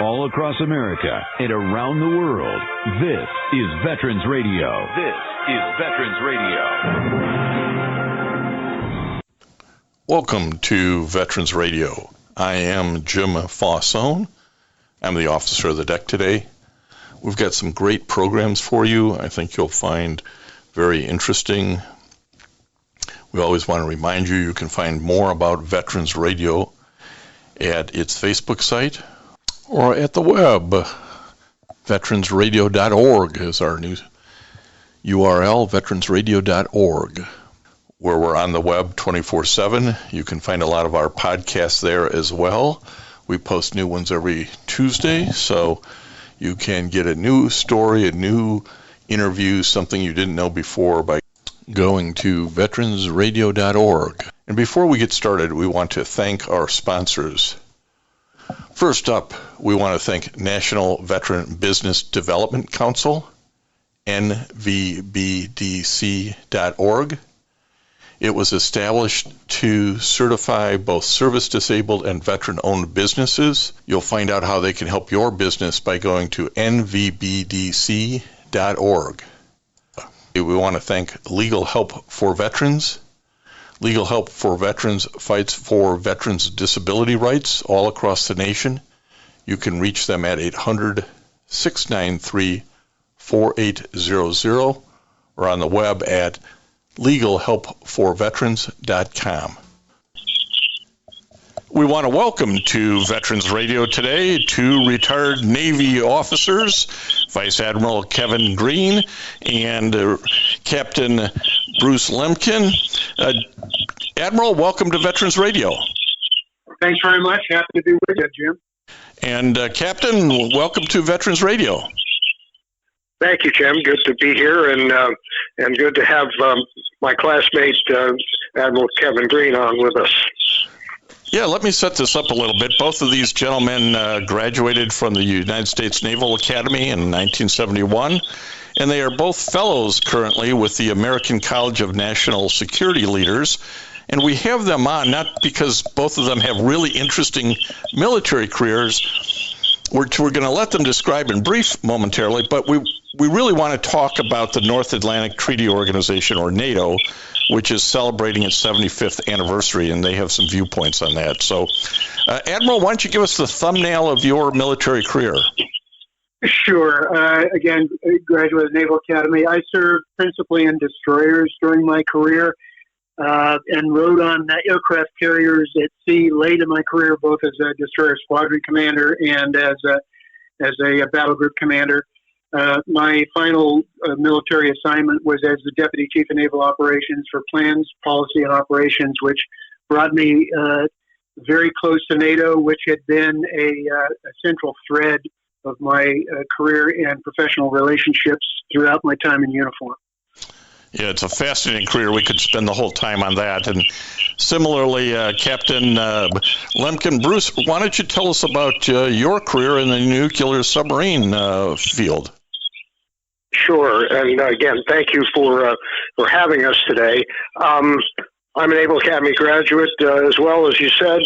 all across America and around the world. This is Veterans Radio. This is Veterans Radio. Welcome to Veterans Radio. I am Jim Fausone. I'm the officer of the deck today. We've got some great programs for you. I think you'll find very interesting. We always want to remind you can find more about Veterans Radio at its Facebook site or at the web. Veteransradio.org is our new URL, veteransradio.org, where we're on the web 24/7. You can find a lot of our podcasts there as well. We post new ones every Tuesday, so you can get a new story, a new interview, something you didn't know before by going to veteransradio.org. And before we get started, we want to thank our sponsors. First up, we want to thank National Veteran Business Development Council, nvbdc.org. It was established to certify both service-disabled and veteran-owned businesses. You'll find out how they can help your business by going to nvbdc.org. We want to thank Legal Help for Veterans. Legal Help for Veterans fights for veterans' disability rights all across the nation. You can reach them at 800-693-4800 or on the web at legalhelpforveterans.com. We want to welcome to Veterans Radio today two retired Navy officers, Vice Admiral Kevin Green and Captain Bruce Lemkin. Admiral, welcome to Veterans Radio. Thanks very much. Happy to be with you, Jim. And Captain, welcome to Veterans Radio. Thank you, Jim. Good to be here, and good to have my classmate, Admiral Kevin Green, on with us. Yeah, let me set this up a little bit. Both of these gentlemen graduated from the United States Naval Academy in 1971, and they are both fellows currently with the American College of National Security Leaders. And we have them on not because both of them have really interesting military careers, which we're going to let them describe in brief momentarily, but we really want to talk about the North Atlantic Treaty Organization, or NATO, which is celebrating its 75th anniversary, and they have some viewpoints on that. So, Admiral, why don't you give us the thumbnail of your military career? Sure. Again, graduate of the Naval Academy. I served principally in destroyers during my career and rode on aircraft carriers at sea late in my career, both as a destroyer squadron commander and as a battle group commander. My final military assignment was as the Deputy Chief of Naval Operations for Plans, Policy, and Operations, which brought me very close to NATO, which had been a central thread of my career and professional relationships throughout my time in uniform. Yeah, it's a fascinating career. We could spend the whole time on that. And similarly, Captain Lemkin, Bruce, why don't you tell us about your career in the nuclear submarine field? Sure, and again, thank you for having us today. I'm a Naval Academy graduate, as well as you said.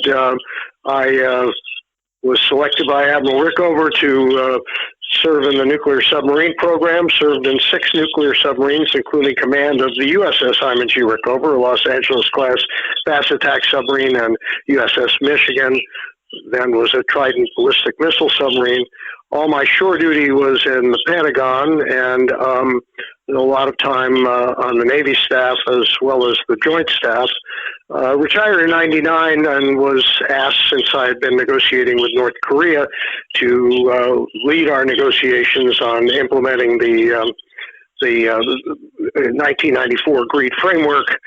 I was selected by Admiral Rickover to serve in the nuclear submarine program, served in 6 nuclear submarines, including command of the USS Hyman G. Rickover, a Los Angeles-class fast attack submarine, and USS Michigan, then was a Trident ballistic missile submarine. All my shore duty was in the Pentagon, and a lot of time on the Navy staff as well as the Joint Staff. Retired in '99 and was asked, since I had been negotiating with North Korea, to lead our negotiations on implementing the 1994 agreed framework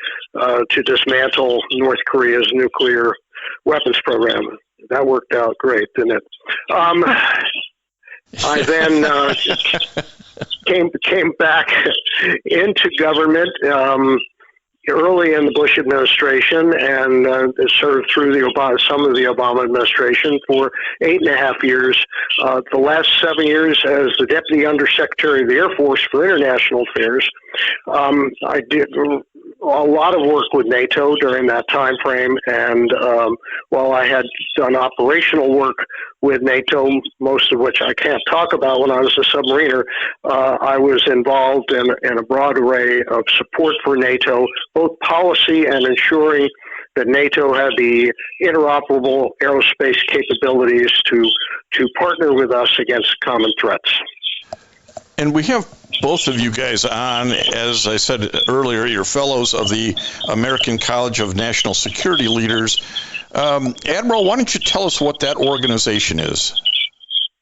to dismantle North Korea's nuclear weapons program. That worked out great, didn't it? I then came back into government early in the Bush administration and served through some of the Obama administration for 8.5 years. The last 7 years as the Deputy Undersecretary of the Air Force for International Affairs. I lot of work with NATO during that time frame, and while I had done operational work with NATO, most of which I can't talk about when I was a submariner, I was involved in a broad array of support for NATO, both policy and ensuring that NATO had the interoperable aerospace capabilities to partner with us against common threats. And we have both of you guys on, as I said earlier, you're fellows of the American College of National Security Leaders. Admiral, why don't you tell us what that organization is?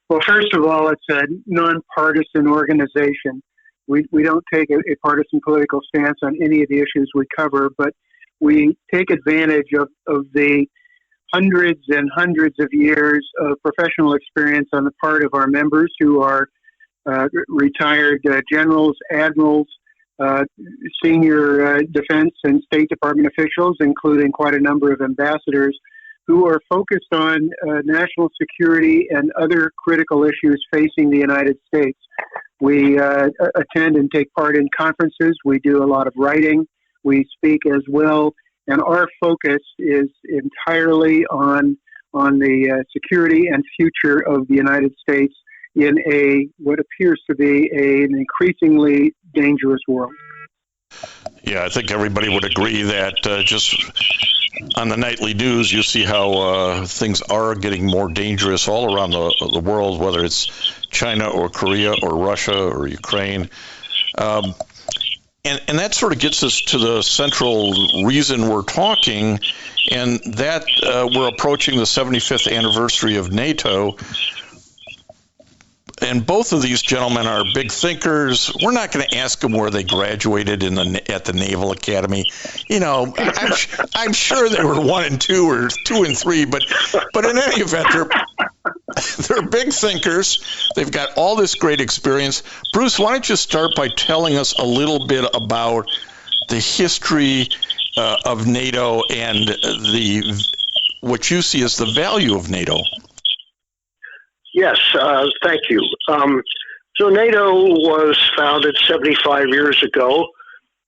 Well, first of all, it's a nonpartisan organization. We don't take a partisan political stance on any of the issues we cover, but we take advantage of the hundreds and hundreds of years of professional experience on the part of our members who are retired generals, admirals, senior defense and State Department officials, including quite a number of ambassadors, who are focused on national security and other critical issues facing the United States. We attend and take part in conferences. We do a lot of writing. We speak as well. And our focus is entirely on the security and future of the United States in what appears to be an increasingly dangerous world. Yeah, I think everybody would agree that just on the nightly news, you see how things are getting more dangerous all around the world, whether it's China or Korea or Russia or Ukraine. And that sort of gets us to the central reason we're talking, and that we're approaching the 75th anniversary of NATO. And both of these gentlemen are big thinkers. We're not going to ask them where they graduated at the Naval Academy. You know, I'm sure they were 1 and 2 or 2 and 3, but in any event, they're big thinkers. They've got all this great experience. Bruce, why don't you start by telling us a little bit about the history of NATO and what you see as the value of NATO? Yes, thank you. So NATO was founded 75 years ago,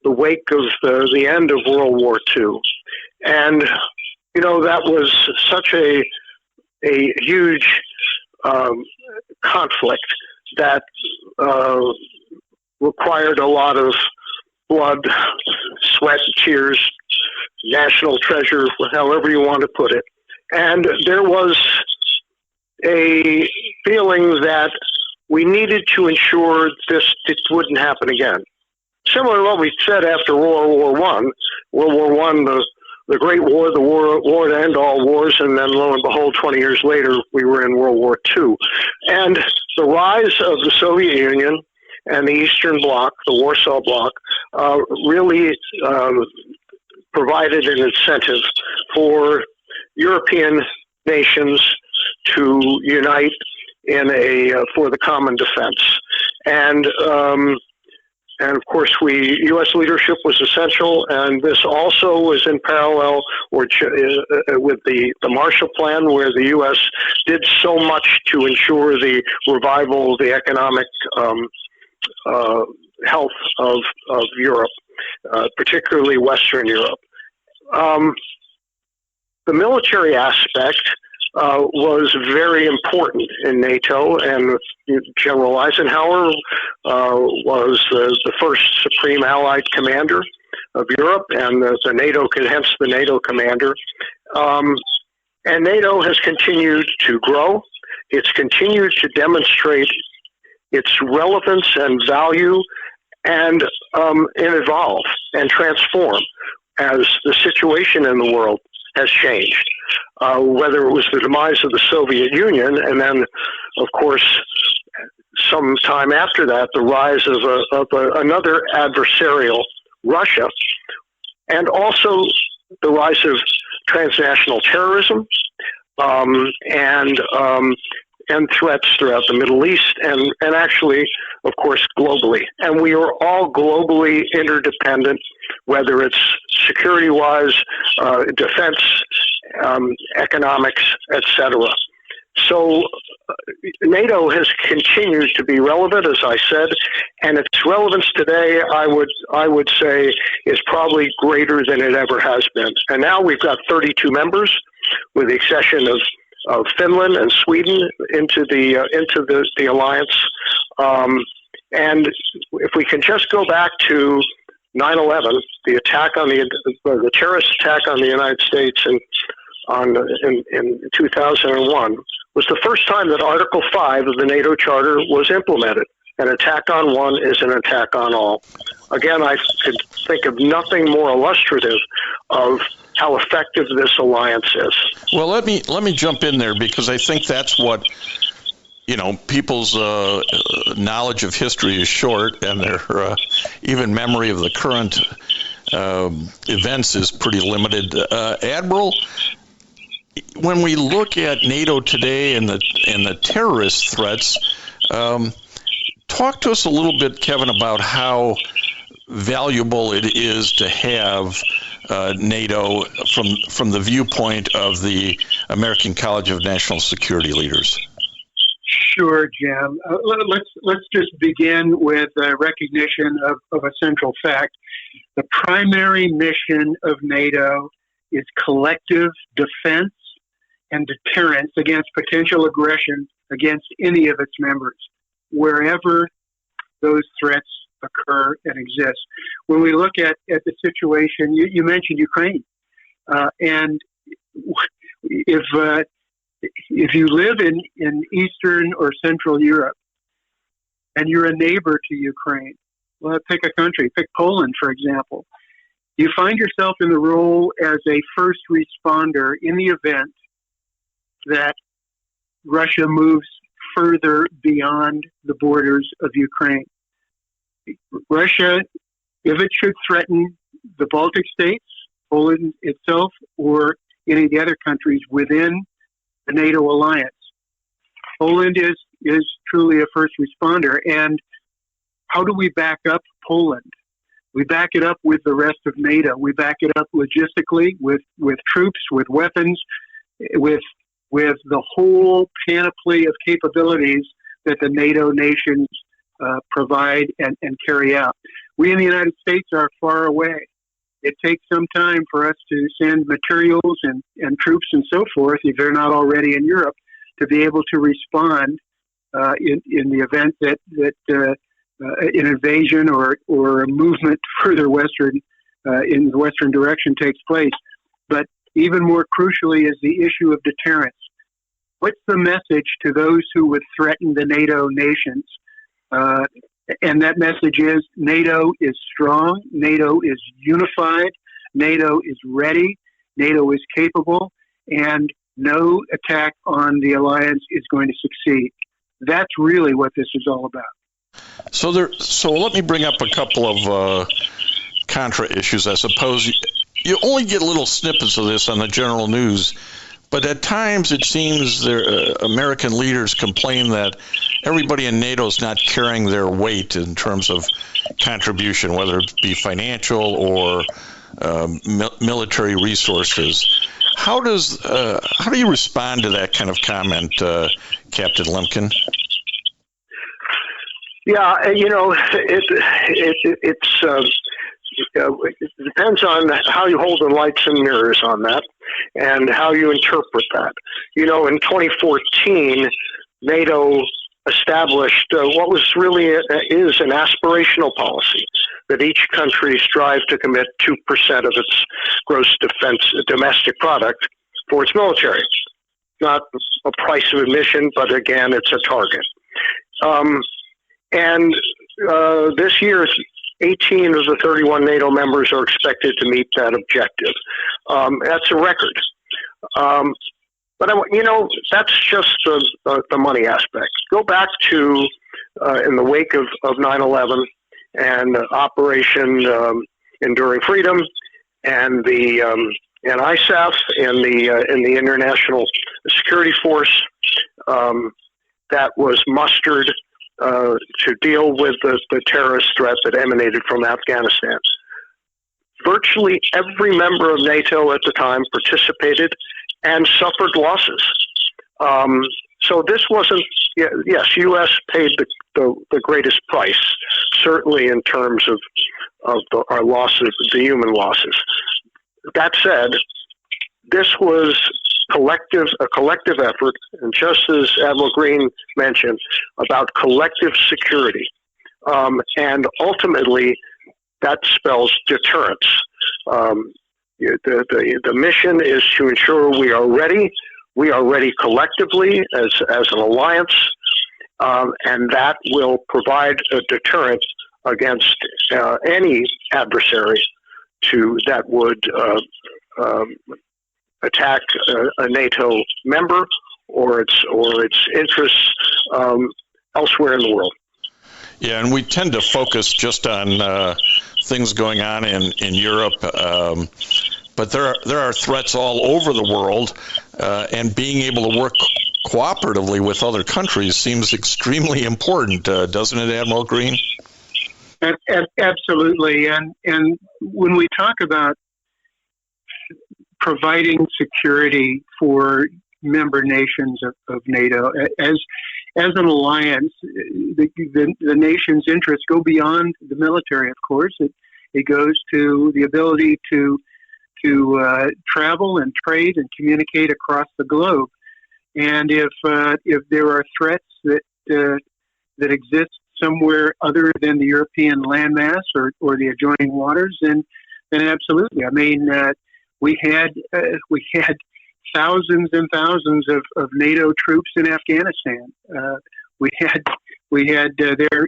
the wake of the end of World War II. And, you know, that was such a huge conflict that required a lot of blood, sweat, tears, national treasure, however you want to put it. And there was a feeling that we needed to ensure it wouldn't happen again. Similar to what we said after World War I. World War I, the Great War, the war to end all wars, and then lo and behold, 20 years later, we were in World War II. And the rise of the Soviet Union and the Eastern Bloc, the Warsaw Bloc, really provided an incentive for European nations to unite for the common defense. And of course, U.S. leadership was essential, and this also was in parallel with the Marshall Plan, where the U.S. did so much to ensure the revival of the economic health of Europe, particularly Western Europe. The military aspect was very important in NATO, and General Eisenhower was the first supreme Allied commander of Europe, and hence the NATO commander. And NATO has continued to grow. It's continued to demonstrate its relevance and value, and evolve and transform as the situation in the world has changed. Whether it was the demise of the Soviet Union, and then, of course, some time after that, the rise of another adversarial, Russia, and also the rise of transnational terrorism and threats throughout the Middle East, and actually, of course, globally. And we are all globally interdependent, whether it's security-wise, defense, economics, etc. So NATO has continued to be relevant, as I said, and its relevance today, I would say, is probably greater than it ever has been. And now we've got 32 members, with the accession of Finland and Sweden into the alliance. And if we can just go back to 9/11, the attack on the terrorist attack on the United States in 2001 was the first time that Article 5 of the NATO Charter was implemented. An attack on one is an attack on all. Again, I could think of nothing more illustrative of how effective this alliance is. Well, let me jump in there, because I think that's what, people's knowledge of history is short, and their even memory of the current events is pretty limited. Admiral, when we look at NATO today and the terrorist threats, talk to us a little bit, Kevin, about how valuable it is to have NATO from the viewpoint of the American College of National Security Leaders. Sure, Jim. Let's just begin with a recognition of a central fact. The primary mission of NATO is collective defense and deterrence against potential aggression against any of its members, wherever those threats occur and exist. When we look at the situation, you mentioned Ukraine, and if you live in Eastern or Central Europe and you're a neighbor to Ukraine, well, pick a country, pick Poland, for example, you find yourself in the role as a first responder in the event that Russia moves further beyond the borders of Ukraine. Russia, if it should threaten the Baltic states, Poland itself, or any of the other countries within the NATO alliance, Poland is truly a first responder. And how do we back up Poland? We back it up with the rest of NATO. We back it up logistically with troops, with weapons, with the whole panoply of capabilities that the NATO nations provide and carry out. We in the United States are far away. It takes some time for us to send materials and troops and so forth, if they're not already in Europe, to be able to respond in the event that an invasion or a movement further western in the western direction takes place. But even more crucially is the issue of deterrence. What's the message to those who would threaten the NATO nations? And that message is NATO is strong, NATO is unified, NATO is ready, NATO is capable, and no attack on the alliance is going to succeed. That's really what this is all about. So let me bring up a couple of contra issues, I suppose. You only get little snippets of this on the general news, but at times it seems American leaders complain that everybody in NATO is not carrying their weight in terms of contribution, whether it be financial or military resources. How do you respond to that kind of comment, Captain Lemkin? Yeah, it depends on how you hold the lights and mirrors on that and how you interpret that. In 2014, NATO established what was really is an aspirational policy that each country strive to commit 2% of its gross domestic product for its military. Not a price of admission, but again, it's a target. And this year, 18 of the 31 NATO members are expected to meet that objective. That's a record. But that's just the money aspect. Go back to in the wake of 9/11 and Operation Enduring Freedom and the and ISAF and the International Security Force that was mustered to deal with the terrorist threat that emanated from Afghanistan. Virtually every member of NATO at the time participated and suffered losses. So this wasn't. Yes, U.S. paid the greatest price, certainly in terms of our losses, the human losses. That said, this was a collective effort, and just as Admiral Green mentioned, about collective security. And ultimately, that spells deterrence. The mission is to ensure we are ready. We are ready collectively as an alliance, and that will provide a deterrent against any adversary that would attack a NATO member or its interests elsewhere in the world. Yeah, and we tend to focus just on things going on in Europe, but there are threats all over the world, and being able to work cooperatively with other countries seems extremely important, doesn't it, Admiral Green? Absolutely, and when we talk about providing security for member nations of NATO, as an alliance, the nation's interests go beyond the military. Of course, it goes to the ability to travel and trade and communicate across the globe. And if there are threats that exist somewhere other than the European landmass or the adjoining waters, then absolutely. I mean, we had thousands and thousands of NATO troops in Afghanistan. We had their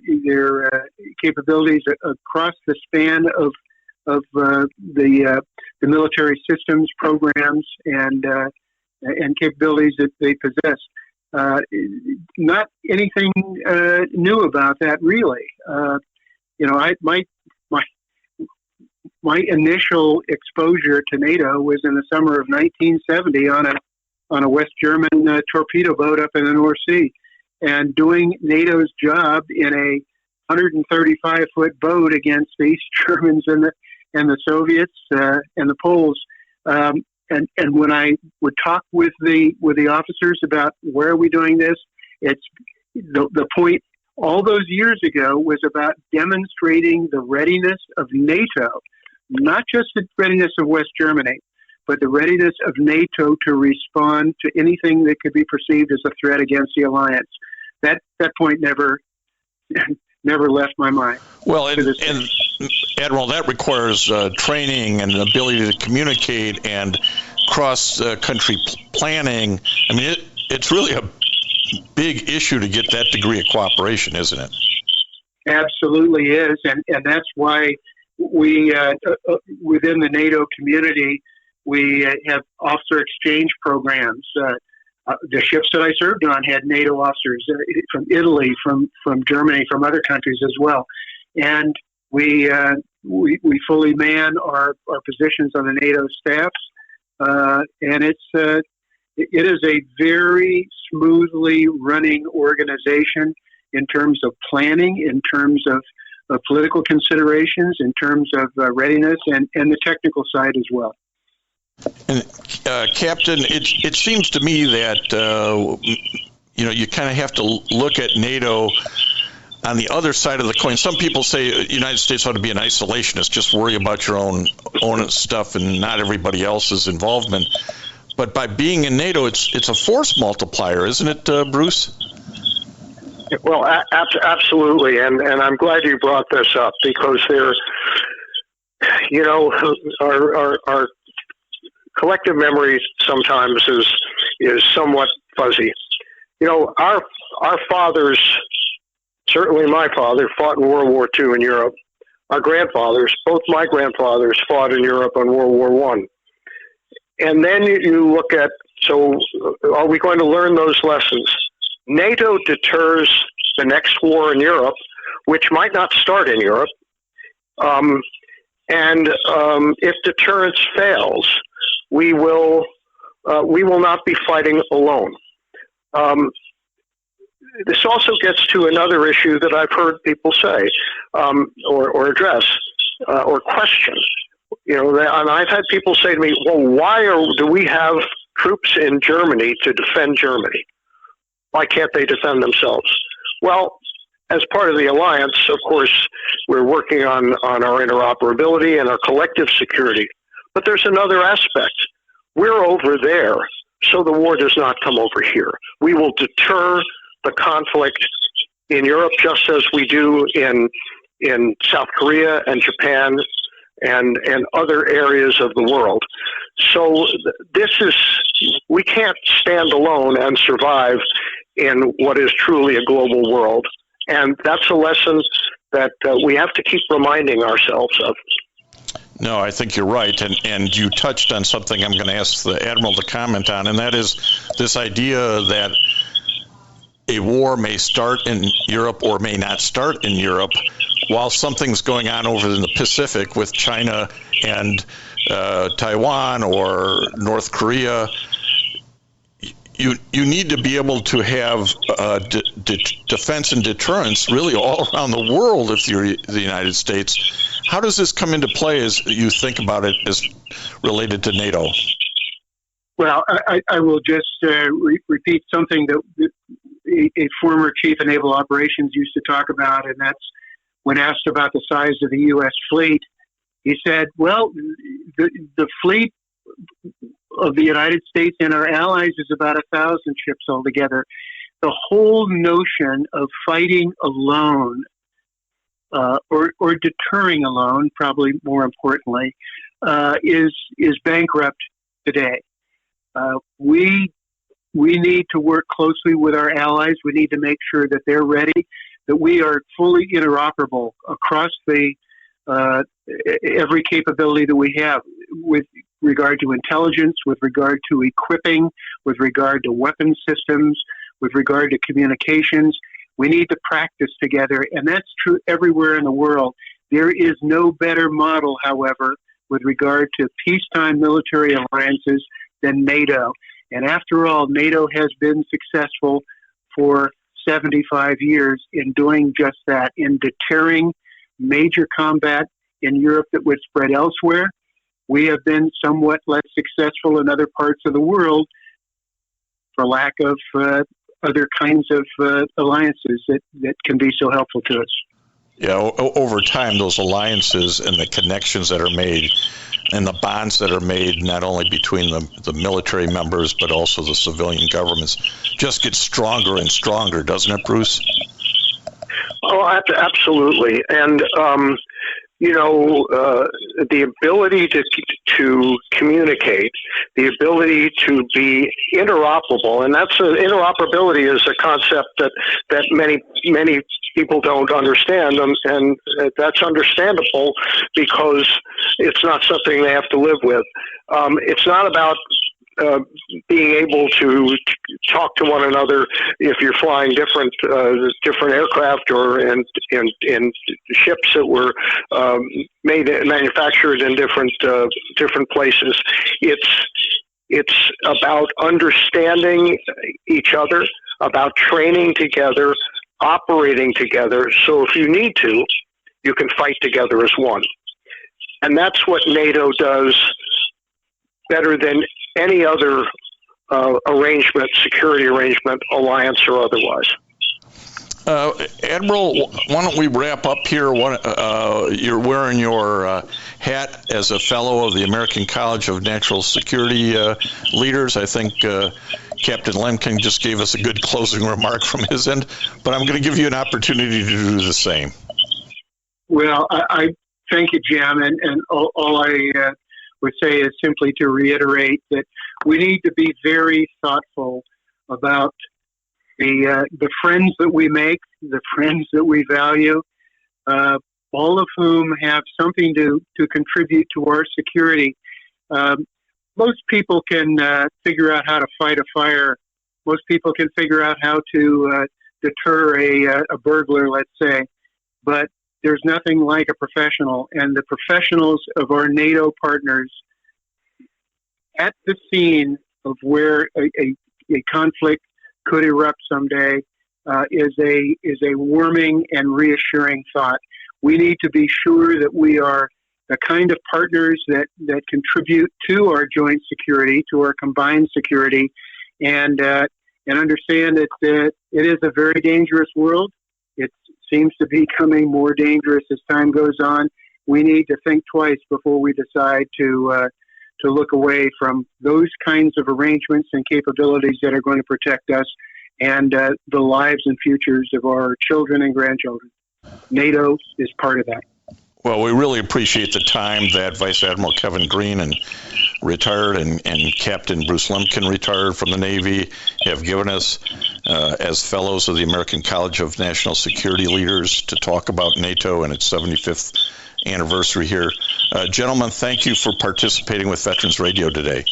capabilities across the span of the military systems programs and capabilities that they possess. Not anything new about that, really. My initial exposure to NATO was in the summer of 1970 on a West German torpedo boat up in the North Sea, and doing NATO's job in a 135-foot boat against the East Germans and the Soviets and the Poles. And when I would talk with the officers about where are we doing this, it's the point all those years ago was about demonstrating the readiness of NATO, not just the readiness of West Germany, but the readiness of NATO to respond to anything that could be perceived as a threat against the alliance. That point never left my mind. Well, and Admiral, that requires training and the ability to communicate and cross-country planning. I mean, it's really a big issue to get that degree of cooperation, isn't it? Absolutely is, and that's why we, within the NATO community, we have officer exchange programs. The ships that I served on had NATO officers from Italy, from Germany, from other countries as well, and we fully man our positions on the NATO staffs, and it is a very smoothly running organization in terms of planning, in terms of political considerations, in terms of readiness, and the technical side as well. And Captain, it seems to me that you kind of have to look at NATO on the other side of the coin. Some people say the United States ought to be an isolationist, just worry about your own stuff and not everybody else's involvement. But by being in NATO, it's a force multiplier, isn't it, Bruce? Well, absolutely, and I'm glad you brought this up because our collective memory sometimes is somewhat fuzzy. Our fathers, certainly my father, fought in World War II in Europe. Our grandfathers, both my grandfathers, fought in Europe in World War I. And then you look at, so are we going to learn those lessons? NATO deters the next war in Europe, which might not start in Europe. And if deterrence fails, we will not be fighting alone. This also gets to another issue that I've heard people say or address or question. And I've had people say to me, well, why do we have troops in Germany to defend Germany? Why can't they defend themselves? Well, as part of the alliance, of course, we're working on our interoperability and our collective security. But there's another aspect. We're over there, so the war does not come over here. We will deter the conflict in Europe just as we do in South Korea and Japan and other areas of the world. So we can't stand alone and survive in what is truly a global world. And that's a lesson that we have to keep reminding ourselves of. No, I think you're right. And you touched on something I'm going to ask the Admiral to comment on, and that is this idea that a war may start in Europe or may not start in Europe while something's going on over in the Pacific with China and Taiwan or North Korea. You need to be able to have defense and deterrence really all around the world if you're the United States. How does this come into play as you think about it as related to NATO? Well, I will just repeat something that a former chief of naval operations used to talk about, and that's when asked about the size of the U.S. fleet, he said, well, the fleet of the United States and our allies is about 1,000 ships altogether. The whole notion of fighting alone or deterring alone, probably more importantly, is bankrupt today. We need to work closely with our allies. We need to make sure that they're ready, that we are fully interoperable across the every capability that we have with regard to intelligence, with regard to equipping, with regard to weapon systems, with regard to communications. We need to practice together, and that's true everywhere in the world. There is no better model, however, with regard to peacetime military alliances than NATO. And after all, NATO has been successful for 75 years in doing just that, in deterring major combat in Europe that would spread elsewhere. We have been somewhat less successful in other parts of the world for lack of other kinds of alliances that can be so helpful to us. Yeah, over time, those alliances and the connections that are made and the bonds that are made not only between the military members but also the civilian governments just get stronger and stronger, doesn't it, Bruce? Oh, absolutely. And, the ability to communicate, the ability to be interoperable, and interoperability is a concept that many people don't understand, and that's understandable because it's not something they have to live with. It's not about being able to talk to one another if you're flying different aircraft or in ships that were manufactured in different places. It's about understanding each other, about training together, operating together. So if you need to, you can fight together as one. And that's what NATO does better than any other arrangement, security arrangement, alliance or otherwise. Admiral, why don't we wrap up here? You're wearing your hat as a fellow of the American College of National Security Leaders. I think Captain Lemkin just gave us a good closing remark from his end, but I'm going to give you an opportunity to do the same. Well, I thank you, Jim, and all I would say is simply to reiterate that we need to be very thoughtful about the friends that we make, the friends that we value, all of whom have something to contribute to our security. Most people can figure out how to fight a fire. Most people can figure out how to deter a burglar, let's say. But there's nothing like a professional. And the professionals of our NATO partners at the scene of where a conflict could erupt someday is a warming and reassuring thought. We need to be sure that we are the kind of partners that contribute to our joint security, to our combined security, and and understand that it is a very dangerous world. It seems to be becoming more dangerous as time goes on. We need to think twice before we decide to look away from those kinds of arrangements and capabilities that are going to protect us and the lives and futures of our children and grandchildren. NATO is part of that. Well, we really appreciate the time that Vice Admiral Kevin Green and retired and Captain Bruce Lemkin, retired from the Navy, have given us as fellows of the American College of National Security Leaders to talk about NATO and its 75th anniversary here. Gentlemen, thank you for participating with Veterans Radio today.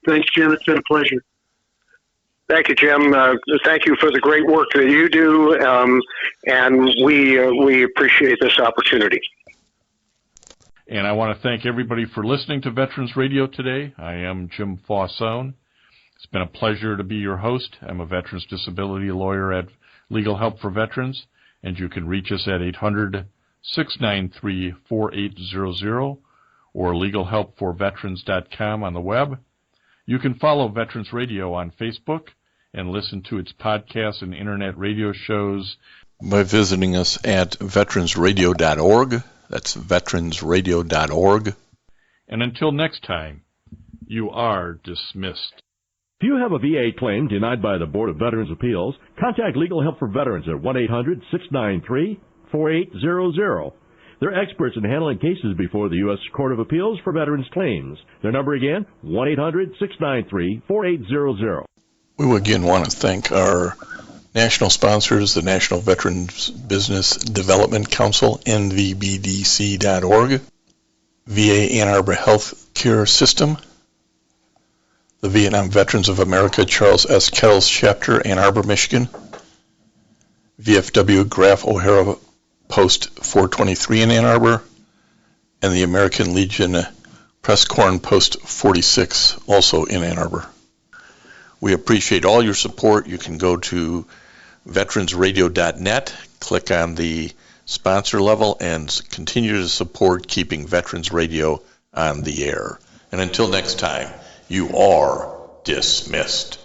Thanks, Jim. It's been a pleasure. Thank you, Jim. Thank you for the great work that you do, and we appreciate this opportunity. And I want to thank everybody for listening to Veterans Radio today. I am Jim Fausone. It's been a pleasure to be your host. I'm a veterans disability lawyer at Legal Help for Veterans, and you can reach us at 800-693-4800 or legalhelpforveterans.com on the web. You can follow Veterans Radio on Facebook and listen to its podcasts and internet radio shows by visiting us at veteransradio.org. That's veteransradio.org. And until next time, you are dismissed. If you have a VA claim denied by the Board of Veterans Appeals, contact Legal Help for Veterans at 1-800-693-4800. They're experts in handling cases before the U.S. Court of Appeals for Veterans Claims. Their number again, 1-800-693-4800. We again want to thank our national sponsors, the National Veterans Business Development Council, nvbdc.org, VA Ann Arbor Health Care System, the Vietnam Veterans of America Charles S. Kettles Chapter, Ann Arbor, Michigan, VFW Graf O'Hara Post 423 in Ann Arbor, and the American Legion Press Corn Post 46, also in Ann Arbor. We appreciate all your support. You can go to veteransradio.net, click on the sponsor level, and continue to support keeping Veterans Radio on the air. And until next time, you are dismissed.